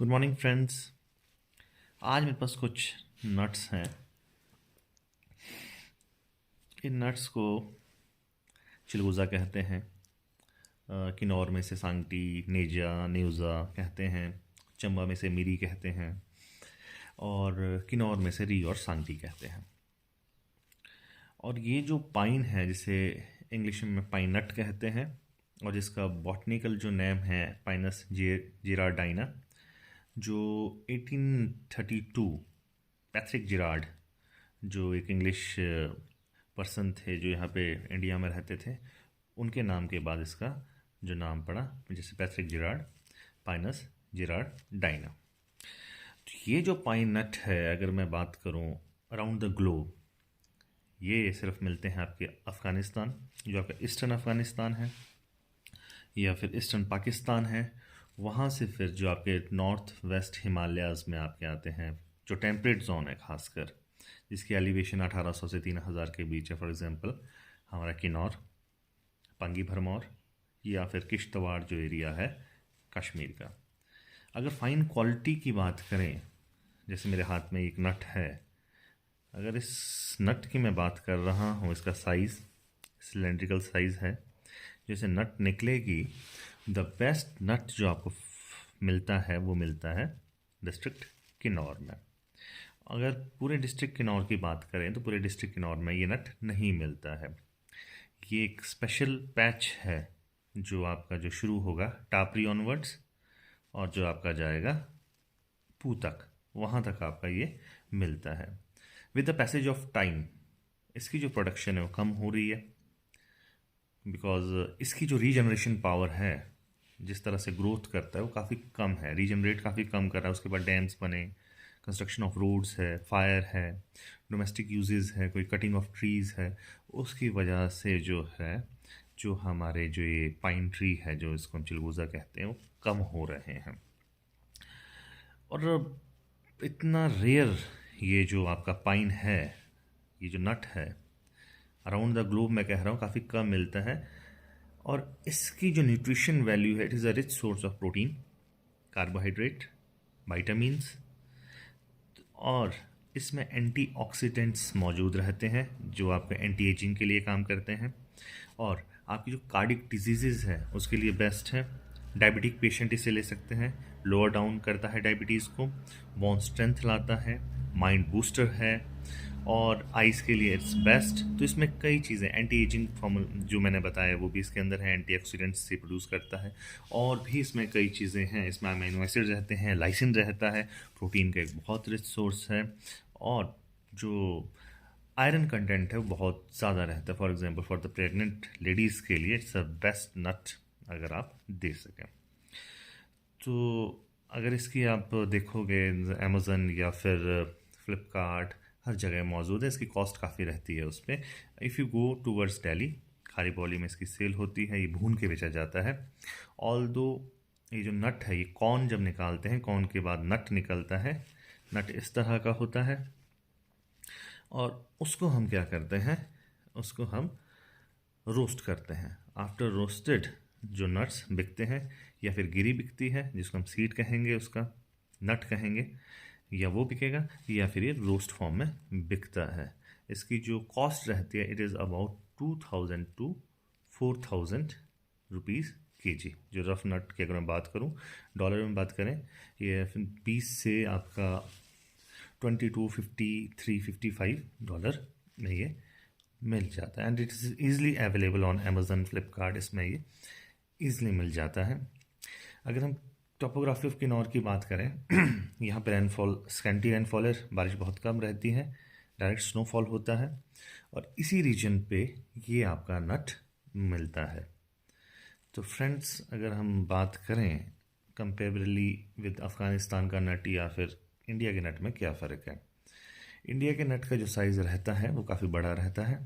Good morning friends. आज मेरे पास कुछ नट्स हैं। इन नट्स को चिलगोज़ा कहते हैं। किन्नौर में से सांगटी, नेजा, न्यूज़ा कहते हैं। चंबा में से मिरी कहते हैं। और किन्नौर में से री और सांगटी कहते हैं। और ये जो पाइन है जिसे इंग्लिश में पाइन नट कहते हैं और जिसका बॉटनिकल जो नेम है पाइनस जिरार्डाइना, जो 1832 पैट्रिक जिरार्ड, जो एक इंग्लिश पर्सन थे जो यहाँ पे इंडिया में रहते थे, उनके नाम के बाद इसका जो नाम पड़ा, जैसे पैट्रिक जिरार्ड, पाइनस जिरार्ड डाइना। तो ये जो पाइन नट है, अगर मैं बात करूँ अराउंड द ग्लोब, ये सिर्फ मिलते हैं आपके अफ़गानिस्तान, जो आपका ईस्टर्न अफ़गानिस्तान है, या फिर ईस्टर्न पाकिस्तान है। वहाँ से फिर जो आपके नॉर्थ वेस्ट हिमालयाज़ में आपके आते हैं, जो टेम्परेट जोन है खासकर, जिसकी एलिवेशन 1800 से 3000 के बीच है। फॉर एग्जांपल हमारा किन्नौर, पंगी भरमौर, या फिर किश्तवाड़ जो एरिया है कश्मीर का। अगर फाइन क्वालिटी की बात करें, जैसे मेरे हाथ में एक नट है, अगर इस नट की मैं बात कर रहा हूँ, इसका साइज़ सिलेंड्रिकल साइज़ है, जैसे नट निकलेगी, द बेस्ट नट जो आपको मिलता है वो मिलता है डिस्ट्रिक्ट किन्नौर में। अगर पूरे डिस्ट्रिक्ट किन्नौर की बात करें तो पूरे डिस्ट्रिक्ट किन्नौर में ये नट नहीं मिलता है। ये एक स्पेशल पैच है जो आपका जो शुरू होगा टापरी ऑनवर्ड्स और जो आपका जाएगा पू तक, वहाँ तक आपका ये मिलता है। With the passage of time इसकी जो प्रोडक्शन है वो कम हो रही है, बिकॉज इसकी जो रीजनरेशन पावर है, जिस तरह से ग्रोथ करता है वो काफ़ी कम है, रीजनरेट काफ़ी कम कर रहा है। उसके बाद डैम्स बने, कंस्ट्रक्शन ऑफ रोड्स है, फायर है, डोमेस्टिक यूजेस है, कोई कटिंग ऑफ ट्रीज़ है, उसकी वजह से जो है, जो हमारे जो ये पाइन ट्री है, जो इसको हम चिलगोज़ा कहते हैं, वो कम हो रहे हैं। और इतना रेयर ये जो आपका पाइन है, ये जो नट है, अराउंड द ग्लोब मैं कह रहा हूँ काफ़ी कम मिलता है। और इसकी जो न्यूट्रिशन वैल्यू है, it is a rich source of protein, carbohydrate, vitamins, और इसमें एंटीऑक्सीडेंट्स मौजूद रहते हैं जो आपके एंटी एजिंग के लिए काम करते हैं, और आपकी जो कार्डिक डिजीज़ है उसके लिए बेस्ट है। डायबिटिक पेशेंट इसे ले सकते हैं, लोअर डाउन करता है डायबिटीज़ को, बोन स्ट्रेंथ लाता है, माइंड बूस्टर है, और आइज़ के लिए इट्स बेस्ट। तो इसमें कई चीज़ें, एंटी एजिंग फॉर्म जो मैंने बताया वो भी इसके अंदर है, एंटीऑक्सीडेंट्स से प्रोड्यूस करता है, और भी इसमें कई चीज़ें हैं। इसमें अमीनो एसिड रहते हैं, लाइसिन रहता है, प्रोटीन का एक बहुत रिच सोर्स है, और जो आयरन कंटेंट है वो बहुत ज़्यादा रहता है। For example for the pregnant ladies के लिए इट्स अ बेस्ट नट अगर आप दे सकें तो। अगर इसकी आप देखोगे अमेज़न या फिर फ्लिपकार्ट, हर जगह मौजूद है। इसकी कॉस्ट काफ़ी रहती है उस पर। If you go towards Delhi, Khari Baoli में इसकी सेल होती है, ये भून के बेचा जाता है। ऑल दो ये जो नट है, ये कॉर्न जब निकालते हैं, कॉर्न के बाद नट निकलता है, नट इस तरह का होता है, और उसको हम क्या करते हैं, उसको हम रोस्ट करते हैं। आफ्टर रोस्टेड जो नट्स बिकते हैं, या फिर गिरी बिकती है जिसको हम सीड कहेंगे, उसका नट कहेंगे, या वो बिकेगा, या फिर ये रोस्ट फॉर्म में बिकता है। इसकी जो कॉस्ट रहती है, it is about 2000 to 4000 rupees KG. जो रफ नट की अगर मैं बात करूं, डॉलर में बात करें, ये 20 से आपका 22, 53, $55 में ये मिल जाता है। And it is easily available on Amazon, Flipkart, इसमें ये ईज़िली मिल जाता है। अगर हम टोपोग्राफी ऑफ किन्नौर की बात करें, यहाँ पर रेनफॉल स्कैंटी रेनफॉल है, बारिश बहुत कम रहती है, डायरेक्ट स्नोफॉल होता है, और इसी रीजन पे ये आपका नट मिलता है। तो फ्रेंड्स, अगर हम बात करें कंपेरेबली विद अफ़गानिस्तान का नट या फिर इंडिया के नट में क्या फ़र्क है। इंडिया के नट का जो साइज़ रहता है वो काफ़ी बड़ा रहता है,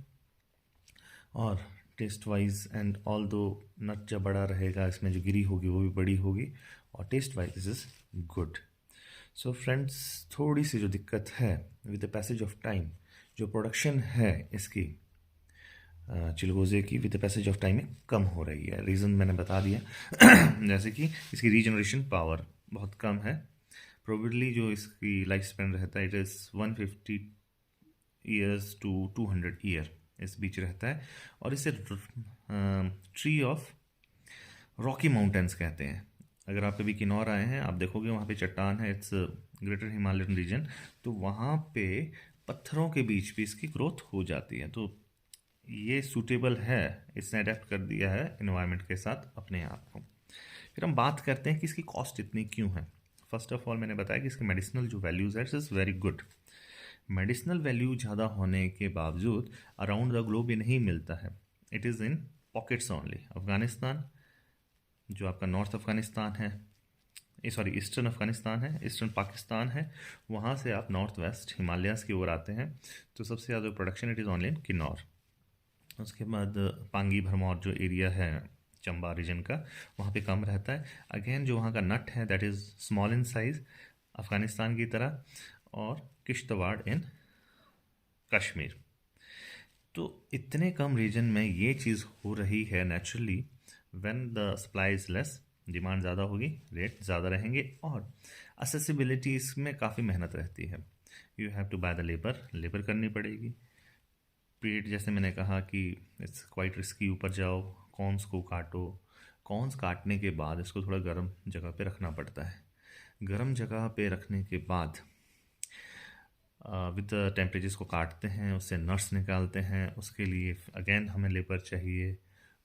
और टेस्ट वाइज एंड ऑल दो नट जब बड़ा रहेगा, इसमें जो गिरी होगी वो भी बड़ी होगी, और taste wise this is good. So friends, थोड़ी सी जो दिक्कत है with the passage of time, जो प्रोडक्शन है इसकी चिलगोज़े की, with the passage of time में कम हो रही है। रीज़न मैंने बता दिया जैसे कि इसकी रीजनरेशन पावर बहुत कम है, प्रोबेबली जो इसकी लाइफ स्पैन रहता है it is 150 years to 200 year, इस बीच रहता है। और इसे ट्री ऑफ रॉकी माउंटेन्स कहते हैं। अगर आप कभी किन्नौर आए हैं, आप देखोगे वहाँ पे चट्टान है, इट्स ग्रेटर हिमालयन रीजन, तो वहाँ पे पत्थरों के बीच भी इसकी ग्रोथ हो जाती है। तो ये सूटेबल है, इसने अडेप्ट कर दिया है इन्वायरमेंट के साथ अपने आप को। फिर हम बात करते हैं कि इसकी कॉस्ट इतनी क्यों है। फर्स्ट ऑफ ऑल मैंने बताया कि इसके मेडिसिनल जो वैल्यूज़ है, it is very good. Medicinal value ज़्यादा होने के बावजूद अराउंड द ग्लोब ये नहीं मिलता है, it is in pockets only. Afghanistan, जो आपका नॉर्थ अफ़गानिस्तान है, सॉरी ईस्टर्न अफ़गानिस्तान है, ईस्टर्न पाकिस्तान है, वहाँ से आप नॉर्थ वेस्ट हिमालयाज़ की ओर आते हैं, तो सबसे ज़्यादा production it is only in Kinnaur. उसके बाद पांगी भरमौर जो एरिया है चंबा रीजन का, वहाँ पे कम रहता है। अगेन जो वहाँ का नट है that is small in size Afghanistan की तरह, और किश्तवाड़ इन कश्मीर। तो इतने कम रीजन में ये चीज़ हो रही है naturally. When the supply is less, demand ज़्यादा होगी, रेट ज़्यादा रहेंगे, और असेसिबिलिटी इसमें काफ़ी मेहनत रहती है। You have to buy the labour करनी पड़ेगी। पेड़ जैसे मैंने कहा कि इट्स क्वाइट रिस्की, ऊपर जाओ, कॉर्न्स को काटो, कॉर्न्स काटने के बाद इसको थोड़ा गर्म जगह पे रखना पड़ता है। गर्म जगह पे रखने के बाद विद टेम्परेचर्स को काटते हैं, उससे नट्स निकालते हैं, उसके लिए अगेन हमें लेबर चाहिए।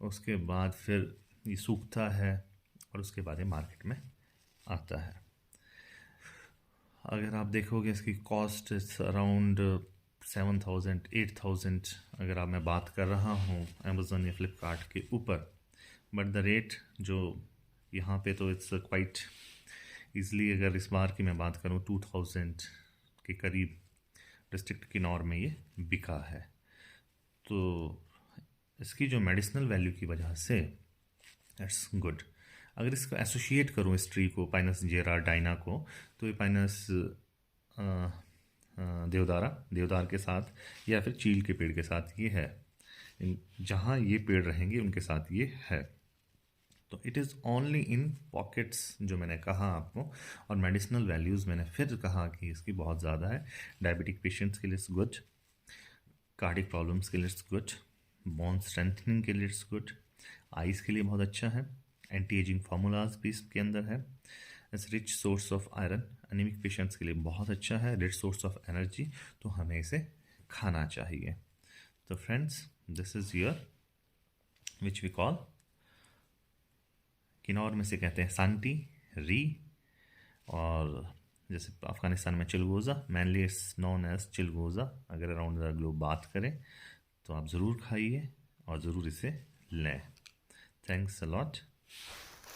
उसके बाद फिर ये सूखता है और उसके बाद ये मार्केट में आता है। अगर आप देखोगे इसकी कॉस्ट इट्स अराउंड 7,000 8,000 अगर आप मैं बात कर रहा हूँ अमेज़न या फ्लिपकार्ट के ऊपर, बट द रेट जो यहाँ पे तो इट्स क्वाइट ईज़िली, अगर इस बार की मैं बात करूँ 2,000 के करीब डिस्ट्रिक्ट किन्नौर में ये बिका है। तो इसकी जो मेडिसिनल वैल्यू की वजह से इट्स गुड। अगर इसको एसोशिएट करूँ इस ट्री को, पाइनस जेराडाइना को, तो ये पाइनस देवदार के साथ या फिर चील के पेड़ के साथ ये है, जहाँ ये पेड़ रहेंगे उनके साथ ये है। तो it is only in pockets जो मैंने कहा आपको। और मेडिसिनल वैल्यूज़ मैंने फिर कहा कि इसकी बहुत ज़्यादा है। डायबिटिक पेशेंट्स के लिए इट्स गुड, कार्डिक प्रॉब्लम्स के लिए इट्स गुड, बोन स्ट्रेंथनिंग के लिए इट्स गुड, आइज़ के लिए बहुत अच्छा है, एंटी एजिंग फार्मूलाज भी इसके अंदर है। It's rich source of iron, anaemic patients के लिए बहुत अच्छा है, रिच सोर्स ऑफ एनर्जी, तो हमें इसे खाना चाहिए। तो friends, this is your which we call, Kinnaur में से कहते हैं सांगटी, री, और जैसे अफ़गानिस्तान में चिलगोज़ा, mainly it's known as chilgoza. अगर अराउंड द ग्लोब बात करें तो आप ज़रूर खाइए और ज़रूर इसे लें। Thanks a lot.